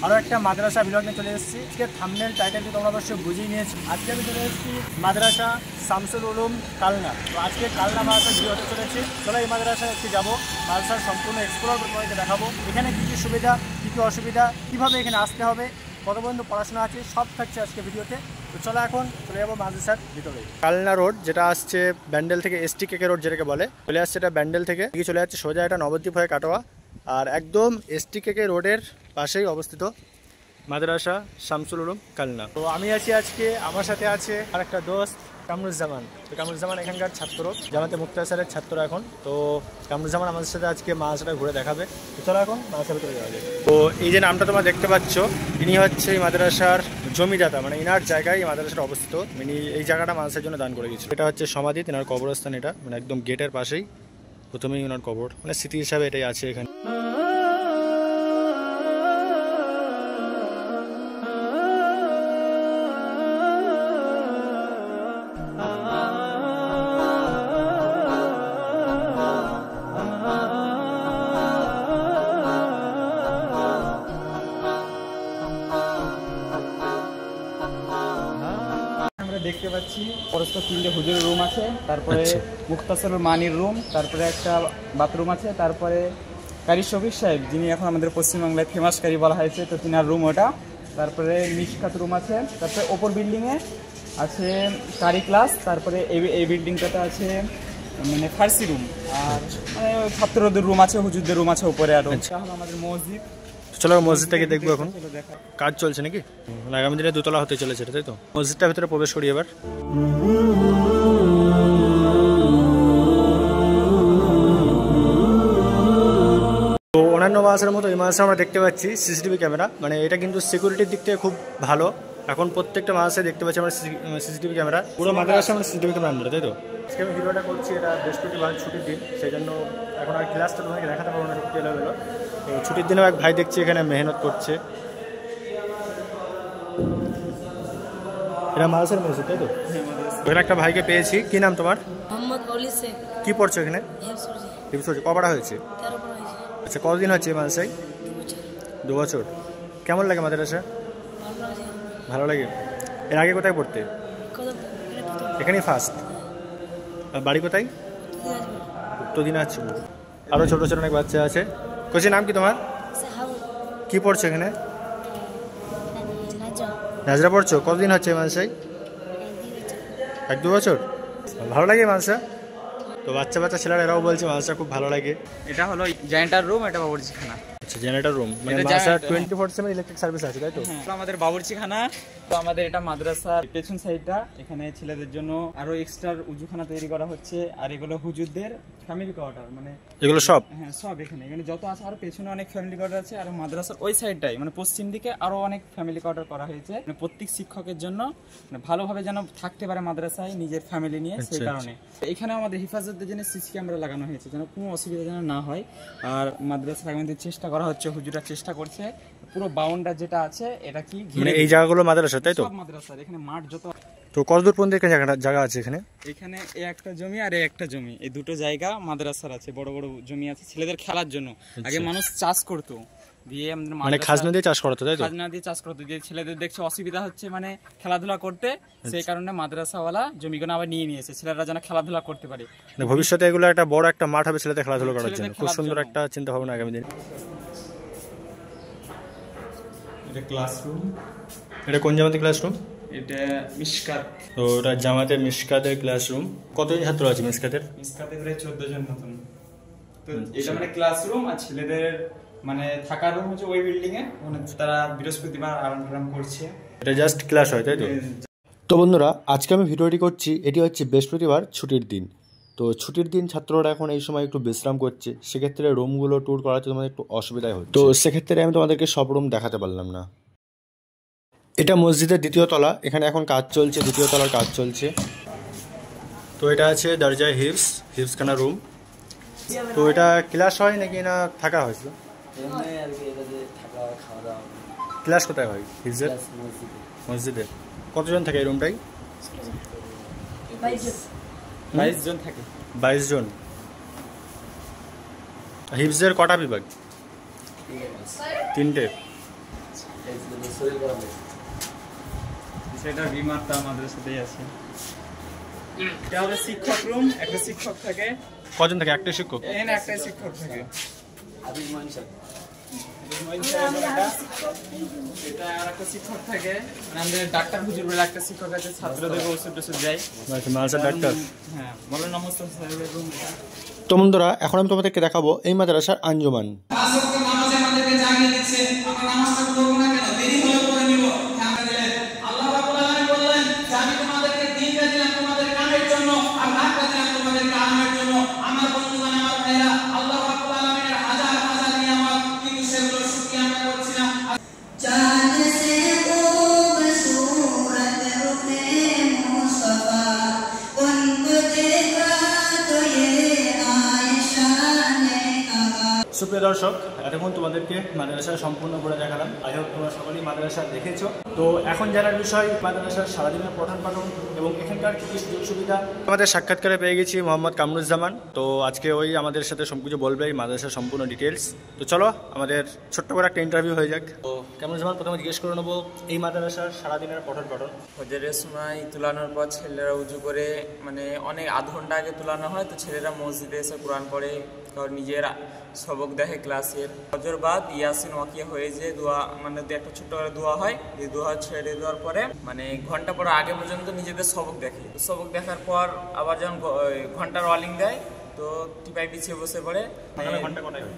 আরও একটা মাদ্রাসা ব্লগ নিয়ে চলে এসেছি। আজকে থাম্বনেল টাইটেলটি তোমরা অবশ্যই বুঝিয়ে নিয়েছি। আজকে আমি চলে এসেছি মাদ্রাসা শামসুল উলুম কালনা। তো আজকে কালনা মাদ্রাসা ভিডিও হতে চলেছে। চলো এই মাদ্রাসায় একটু যাবো, মাদ্রাসার সম্পূর্ণ এক্সপ্লোর করে তোমাদেরকে দেখাবো এখানে কী কী সুবিধা, কী কী অসুবিধা, কীভাবে এখানে আসতে হবে, কত পর্যন্ত পড়াশোনা আছে, সব থাকছে আজকে ভিডিওতে। তো চলো এখন চলে যাবো মাদ্রাসার ভিতরে। কালনা রোড যেটা আসছে ব্যান্ডেল থেকে, STKK রোড যেটাকে বলে, চলে আসছে এটা ব্যান্ডেল থেকে চলে যাচ্ছে সোজা এটা নবদ্বীপ হয়ে কাটোয়া। আর একদম STKK রোডের পাশেই অবস্থিত মাদ্রাসা শামসুল উলুম কালনা। তো আমি আছি আজকে, আমার সাথে আছে আর একটা দোস্ত কামরুজ্জামান। তো কামরুজ্জামান এখানকার ছাত্র, জামাতে মুক্তার স্যারের ছাত্র এখন। তো কামরুজ্জামান আমাদের সাথে আজকে মাদ্রাসাটা ঘুরে দেখাবে। তো চলো এখন মাদ্রাসার ভিতরে যাওয়া যায়। তো এই যে নামটা তোমরা দেখতে পাচ্ছ, ইনি হচ্ছে এই মাদ্রাসার জমিদাতা, মানে ইনার জায়গায় এই মাদ্রাসাটা অবস্থিত। মানে এই জায়গাটা মাদ্রাসার জন্য দান করে গেছিল। এটা হচ্ছে সমাধি, তিনার কবরস্থান, এটা মানে একদম গেটের পাশেই প্রথমেই ওনার কবর, মানে স্মৃতি হিসাবে এটাই আছে এখানে। দেখতে পাচ্ছি পরস্পর 3টে হুজুরের রুম আছে, তারপরে মুক্তাসর মানির রুম, তারপরে একটা বাথরুম আছে, তারপরে কারি শফিক সাহেব যিনি এখন আমাদের পশ্চিমবাংলায় ফেমাস কারি বলা হয়েছে, তো তিনার রুম ওটা। তারপরে মিশকাত রুম আছে, তারপরে ওপর বিল্ডিংয়ে আছে কারি ক্লাস, তারপরে এই বিল্ডিংটাতে আছে মানে ফার্সি রুম, আর মানে ছাত্রদের রুম আছে, হুজুরদের রুম আছে উপরে। আর হলো আমাদের মসজিদ। চলো মসজিদটাকে দেখবো। এখন কাজ চলছে নাকি, আগামী দিনে দোতলা হতে চলেছে, তাই তো? মসজিদটার ভিতরে প্রবেশ করি এবার। তো অন্যান্য মাদ্রাসার মতো এই মাদ্রাসা আমরা দেখতে পাচ্ছি CCTV ক্যামেরা, মানে এটা কিন্তু সিকিউরিটির দিক থেকে খুব ভালো। এখন প্রত্যেকটা মাদ্রাসায় দেখতে পাচ্ছি আমরা CCTV ক্যামেরা, পুরো মাদ্রাসা আমরা CCTV ক্যামেরা আনবো, তাই তো? আজকে আমি ভিডিওটা করছি, এটা বৃহস্পতিবার ছুটির দিন, সেই জন্য এখন আর ক্লাসটা তোমাকে দেখাতে পারবো না, সত্যি এলো। তো ছুটির দিনেও এক ভাই দেখছি এখানে মেহনত করছে। এটা মাদ্রাসার মসজিদ, তাই তো? ওখানে একটা ভাইকে পেয়েছি। কি নাম তোমার? মোহাম্মদ ওলি শেখ। কি পড়ছো এখানে? হিফজ। কপড়া হয়েছে? আচ্ছা, কতদিন হচ্ছে এই মাদ্রাসায়? 2 বছর। কেমন লাগে মাদ্রাসা? ভালো লাগে। এর আগে কোথায় পড়তে? এখানেই ফার্স্ট। বাড়ি কোথায়? উত্তর দিনাজপুর। আরও ছোটো ছোটো অনেক বাচ্চা আছে। কোচির নাম কি তোমার? কি পড়ছো এখানে? নাজরা পড়ছো। কতদিন হচ্ছে এই মাদ্রাসায়? 1-2 বছর। ভালো লাগে মাদ্রাসা? তো বাচ্চা ছেলেরা এরাও বলছে মাদ্রাসা খুব ভালো লাগে। এটা হলো জেনারেটর রুম, এটা বাবুর্চিখানা। আচ্ছা, জেনারেটর রুম, মানে মাদ্রাসার 24/7 ইলেকট্রিক সার্ভিস আছে, তাই তো? আমাদের বাবুর্চিখানা। তো আমাদের এটা মাদ্রাসার পেছন সাইডটা, এখানে ছেলেদের জন্য আরো এক্সট্রা উজুখানা তৈরি করা হচ্ছে। আর এগুলো হুজুরদের ফ্যামিলি কোয়ার্টার, মানে এগুলো সব, হ্যাঁ সব এখানে যত আছে। আর পেছনে অনেক ফ্যামিলি কোয়ার্টার আছে। আর মাদ্রাসার ওই সাইডটাই মানে পশ্চিম দিকে আরো অনেক ফ্যামিলি কোয়ার্টার করা হয়েছে, মানে প্রত্যেক শিক্ষকের জন্য মানে ভালোভাবে যেন থাকতে পারে মাদ্রাসায় নিজের ফ্যামিলি নিয়ে, সেই কারণে এখানে আমাদের হেফাজতের জন্য CC ক্যামেরা লাগানো হয়েছে, যেন কোনো অসুবিধা যেন না হয়। আর মাদ্রাসায় আমাদের চেষ্টা করা হচ্ছে, হুজুরা চেষ্টা করছে পুরো বাউন্ডার যেটা আছে এটা কি মানে এই জায়গাগুলো মাদ্রাসা, তাই তো? সব মাদ্রাসার এখানে মাঠ যত। তো কতদূর পর্যন্ত এখানে জায়গা আছে? এখানে এই একটা জমি আর এই একটা জমি, এই দুটো জায়গা মাদ্রাসার আছে, বড় বড় জমি আছে ছেলেদের খেলার জন্য। আগে মানুষ চাষ করতো, দিয়ে মানে খাজনা দিয়ে চাষ করতো, তাই তো? খাজনা দিয়ে চাষ করতো, দিয়ে ছেলেদের দেখছে অসুবিধা হচ্ছে মানে খেলাধুলা করতে, সেই কারণে মাদ্রাসাওয়ালা জমিগুলো আবার নিয়ে নিয়েছে, ছেলেরা যেন খেলাধুলা করতে পারে। ভবিষ্যতে এগুলো একটা বড় একটা মাঠ হবে ছেলেদের খেলাধুলা করার জন্য। খুব সুন্দর একটা চিন্তা ভাবনা আগামী দিনে। এটা ক্লাসরুম। এটা কোন জামাতের ক্লাসরুম? এটা মিশকাত। তো এটা জামাতের মিশকাতের ক্লাসরুম। কতজন ছাত্র আছে মিশকাতের? মিশকাতের প্রায় 14 জন মতন। তো এটা মানে ক্লাসরুম, আর ছেলেদের মানে থাকার রুম হচ্ছে ওই বিল্ডিং এ, মানে তারা বৃহস্পতিবার আরাম করছে। এটা জাস্ট ক্লাস হয়, তাই তো? তো বন্ধুরা, আজকে আমি ভিডিওটি করছি, এটি হচ্ছে বৃহস্পতিবার ছুটির দিন। তো ছুটির দিন ছাত্ররা এখন এই সময় একটু বিশ্রাম করছে, সেক্ষেত্রে রুমগুলো ট্যুর করাতে তোমাদের একটু অসুবিধাই হচ্ছে। তো সেক্ষেত্রে আমি তোমাদেরকে সব রুম দেখাতে পারলাম না। এটা মসজিদের 2য় তলা, এখানে এখন কাজ চলছে, 2য় তলার কাজ চলছে। তো এটা আছে দরজায় হিফজখানা রুম। তো এটা ক্লাস হয় নাকি না থাকা হয়েছে? ক্লাস কোথায় হয়? হিফজের মসজিদে। কতজন থাকে এই রুমটাই? 22 জন থাকে। 22 জন। হিফজের কটা বিভাগ? 3টে। সেটা বিমারটা আমাদের সাথেই আছে। এটা হলো শিক্ষক রুম, একটা শিক্ষক থাকে। কজন থাকে? একটা শিক্ষক? এখানে একটাই শিক্ষক থাকে। এটা আর একটা শিক্ষক থাকে, আমাদের ডাক্তার হুজুর বলে একটা শিক্ষক আছে, ছাত্রদেরকে ওষুধ টষুধ দেয়। ডাক্তার। হ্যাঁ, বলেন নমস্কার সাহেবের রুম এটা। তো বন্ধুরা, এখন আমি তোমাদেরকে দেখাবো এই মাদ্রাসার আঞ্জুমান। সুপ্রিয় দর্শক, এতক্ষণ তোমাদেরকে মাদ্রাসা সম্পূর্ণ করে দেখালাম। আই হোপ তোমরা সকলেই মাদ্রাসা দেখেছো। তো এখন জানার বিষয় মাদ্রাসার সারাদিনের পঠন পাঠন এবং এখানকার কী কী সুযোগ সুবিধা। আমাদের সাক্ষাৎকারে পেয়ে গেছি মোহাম্মদ কামরুজ্জামান। তো আজকে ওই আমাদের সাথে সব কিছু বলবে, এই মাদ্রাসার সম্পূর্ণ ডিটেলস। তো চলো আমাদের ছোট্ট করে একটা ইন্টারভিউ হয়ে যাক। তো কামরুজ্জামান, প্রথমে জিজ্ঞেস করে নেবো এই মাদ্রাসার সারাদিনের পঠন পাঠন। ফজরের সময় তুলানোর পর ছেলেরা উজু করে, মানে অনেক আধ ঘন্টা আগে তুলানো হয়, তো ছেলেরা মসজিদে এসে কোরআন পড়ে, কারণ নিজের সবক দেখে ক্লাসের। ফজর বাদ ইয়াসিন ওয়াকিয়া হয়ে যে দোয়া, মানে একটা ছোট্ট করে দোয়া হয়, এই দোয়া ছেড়ে দেওয়ার পরে মানে ঘন্টা পর আগে পর্যন্ত নিজেদের সবক দেখে। সবক দেখার পর আবার যখন ঘন্টার ওয়ালিং দেয়, তো টিপাই পিছিয়ে বসে পড়ে।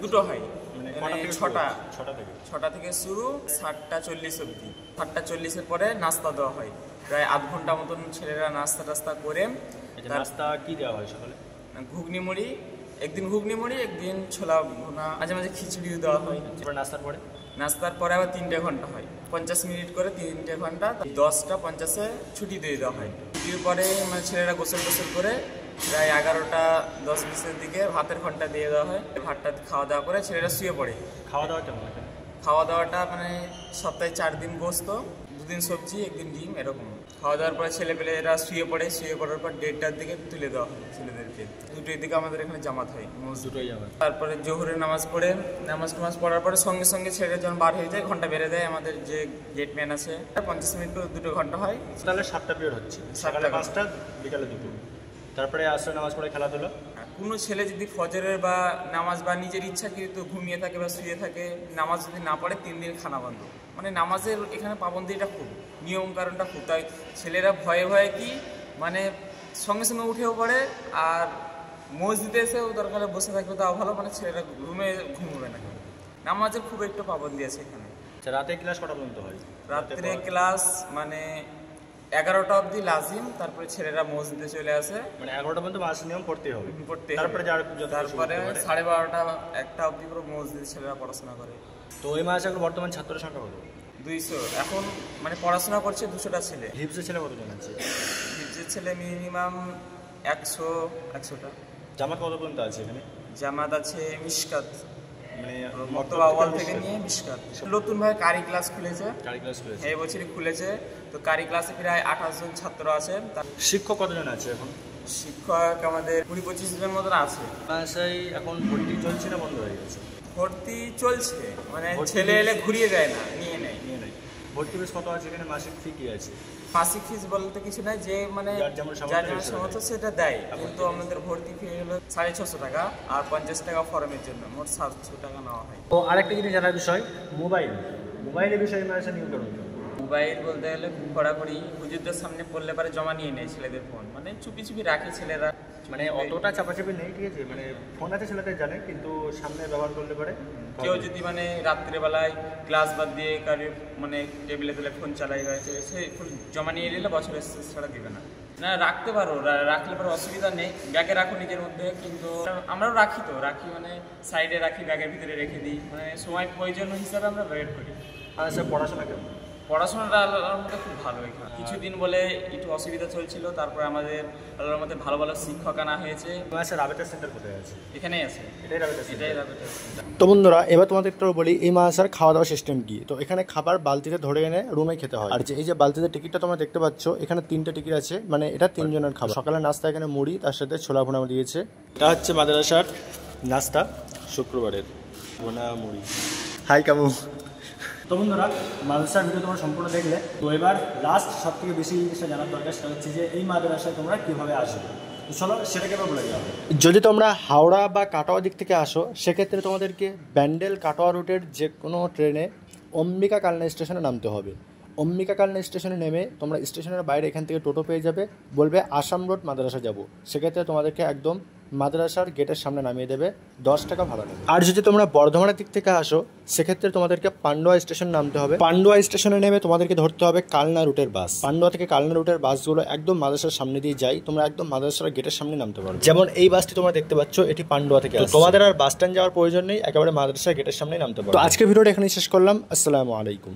দুটো হয়, মানে ছটা থেকে শুরু 7:40 অবধি। 7:40 পরে নাস্তা দেওয়া হয়, প্রায় আধ ঘন্টা মতন ছেলেরা নাস্তা টাস্তা করে। নাস্তা কি দেওয়া হয় সকালে? ঘুগনি মুড়ি, একদিন ঘুগনি মুড়ি, একদিন ছোলা ভুনা, মাঝে মাঝে খিচুড়িও দেওয়া হয়। নাস্তার পরে আবার 3টে ঘন্টা হয়, 50 মিনিট করে 3টে ঘন্টা। 10:50 ছুটি দিয়ে দেওয়া হয়। ছুটির পরে মানে ছেলেরা গোসল করে প্রায় 11:10-20 দিকে ভাতের ঘন্টা দিয়ে দেওয়া হয়। ভাতটা খাওয়া দাওয়া করে ছেলেরা শুয়ে পড়ে। খাওয়া দাওয়াটা মানে সপ্তাহে 4 দিন গোস্ত, 2 দিন সবজি, 1 দিন ডিম, এরকম। খাওয়া দাওয়ার পরে ছেলেপেলেরা শুয়ে পড়ার পর 1:30টার দিকে তুলে দেওয়া হয় ছেলেদেরকে। 2টোর দিকে আমাদের এখানে জামাত হয়, তারপরে জোহরের নামাজ পড়ে, নামাজ পড়ার পরে সঙ্গে সঙ্গে ছেলেরা যখন বার হয়ে যায় ঘন্টা বেড়ে দেয় আমাদের যে গেটম্যান আছে। 50 মিনিট করে 2টো ঘন্টা হয়। তাহলে 7টা পিরিয়ড হচ্ছে, সকালে 5টা, বিকালে 2টো। তারপরে আসর নামাজ পড়ে খেলাধুলা। কোনো ছেলে যদি ফজরের বা নামাজ বা নিজের ইচ্ছাকৃত ঘুমিয়ে থাকে বা শুয়ে থাকে, নামাজ যদি না পড়ে 3 দিন খানা বন্ধ। মানে নামাজের এখানে পাবন্দিটা খুব, নিয়ম কারণটা খুব। তাই ছেলেরা ভয়ে কি মানে সঙ্গে সঙ্গে উঠেও পড়ে, আর মসজিদে এসেও দরকারে বসে থাকবে তাও ভালো, মানে ছেলেরা রুমে ঘুমবে না। নামাজের খুব একটু পাবন্দি আছে এখানে। রাতে ক্লাস কটা পর্যন্ত হয়? রাত্রে ক্লাস মানে 11টা অবধি লাজিম, তারপরে ছেলেরা মসজিদে চলে আসে। মানে 11টা পর্যন্ত মাস নিয়ম পড়তে হবে। তারপরে 12:30 1টা অবধি পুরো মসজিদে ছেলেরা পড়াশোনা করে। তো এই মাসে এখন বর্তমান ছাত্রের সংখ্যা কত? 200 এখন মানে পড়াশোনা করছে 200টা ছেলে। হিফজের ছেলে কতজন আছে? হিফজের ছেলে মিনিমাম 100টা। জামাত কত পর্যন্ত আছে এখানে? জামাত আছে মিশকাত, মানে মক্তবা আউয়াল থেকে নিয়ে মিশকাত। নতুন ভাবে কারি ক্লাস খুলেছে, এই বছরই খুলেছে। তো কারি ক্লাসে প্রায় 28 জন ছাত্র আছে। শিক্ষক কতজন আছে এখন? শিক্ষক আমাদের 20-25 জন মতন আছে। এখন ভর্তি চলছে না বন্ধ হয়ে গেছে? ভর্তি চলছে, মানে ছেলে এলে ঘুরিয়ে দেয় না, নিয়ে নেয়। ভর্তি ফিস কত আছে এখানে? মাসিক ফি কি আছে? মাসিক ফিস বলতে কিছু নাই, যে মানে যার যেমন সামর্থ্য সেটা দেয়। কিন্তু আমাদের ভর্তি ফি হলো 650 টাকা, আর 50 টাকা ফর্মের জন্য, মোট 700 টাকা নেওয়া হয়। তো আরেকটা জিনিস জানার বিষয়, মোবাইলের বিষয়ে মাদ্রাসা নিয়ম কেমন? মোবাইল বলতে গেলে কড়াকড়ি হুজুরদের সামনে পড়লে পারে জমা নিয়ে নেয় ছেলেদের ফোন, মানে চুপি রাখে ছেলেরা। মানে অতটা চাপাচাপি নেই, ঠিক আছে? মানে ফোন আছে ছেলেদের জানে, কিন্তু সামনে ব্যবহার করলে পারে। কেউ যদি মানে রাত্রেবেলায় ক্লাস বাদ দিয়ে কারোর মানে টেবিলে তুলে ফোন চালাই হয়েছে, সে ফোন জমা নিয়ে নিলে বছরের শেষ ছাড়া দিবে না। না, রাখতে পারো, রাখলে পরে অসুবিধা নেই। ব্যাগে রাখো নিজের মধ্যে, কিন্তু আমরাও রাখি মানে সাইডে রাখি, ব্যাগের ভিতরে রেখে দিই, মানে সময় প্রয়োজন হিসাবে আমরা ওয়েট করি। আর স্যার পড়াশোনা কেমন? পড়াশোনাটা আল্লাহর মধ্যে খুব ভালো। এখানে কিছুদিন বলে একটু অসুবিধা চলছিল, তারপরে আমাদের আল্লাহর মধ্যে ভালো শিক্ষক আনা হয়েছে। রাবেতা সেন্টার কোথায় আছে? এখানেই আছে, এটাই রাবেতা সেন্টার। তো বন্ধুরা, এবার তোমাদের একটু বলি এই মাদ্রাসার খাওয়া দাওয়া সিস্টেম কি। তো এখানে খাবার বালতিতে ধরে এনে রুমে খেতে হয়। আর এই যে বালতিতে টিকিটটা তোমরা দেখতে পাচ্ছ, এখানে 3টে টিকিট আছে, মানে এটা 3 জনের খাবার। সকালের নাস্তা এখানে মুড়ি, তার সাথে ছোলা ভুনা দিয়েছে। এটা হচ্ছে মাদ্রাসার নাস্তা শুক্রবারের, ভুনা মুড়ি। হাই কামু। তো বন্ধুরা, মাদ্রাসার ভিডিও তোমরা সম্পূর্ণ দেখলে। তো এবার লাস্ট সব থেকে বেশি জিনিসটা জানার দরকার, সেটা হচ্ছে যে এই মাদ্রাসায় তোমরা কীভাবে আসবে। তো চলো সেটাকে এবার বলে দেওয়া হবে। যদি তোমরা হাওড়া বা কাটোয়া দিক থেকে আসো, সেক্ষেত্রে তোমাদেরকে ব্যান্ডেল কাটোয়া রুটের যে কোনো ট্রেনে অম্বিকা কালনা স্টেশনে নামতে হবে। অম্বিকা কালনা স্টেশনে নেমে তোমরা স্টেশনের বাইরে এখান থেকে টোটো পেয়ে যাবে, বলবে আসাম রোড মাদ্রাসা যাব। সেক্ষেত্রে তোমাদেরকে একদম মাদ্রাসার গেটের সামনে নামিয়ে দেবে, 10 টাকা ভাড়া নেবে। আর যদি তোমরা বর্ধমানের দিক থেকে আসো, সেক্ষেত্রে তোমাদেরকে পান্ডুয়া স্টেশন নামতে হবে। পান্ডুয়া স্টেশনে নেমে তোমাদেরকে ধরতে হবে কালনা রুটের বাস। পান্ডুয়া থেকে কালনা রুটের বাসগুলো একদম মাদ্রাসার সামনে দিয়ে যায়, তোমরা একদম মাদ্রাসার গেটের সামনে নামতে পারো। যেমন এই বাসটি তোমরা দেখতে পাচ্ছ, এটি পান্ডুয়া থেকে। তোমাদের আর বাস স্ট্যান্ড যাওয়ার প্রয়োজন নেই, একেবারে মাদ্রাসার গেটের সামনে নামতে পারো। তো আজকে ভিডিওটা এখানেই শেষ করলাম। আসসালামু আলাইকুম।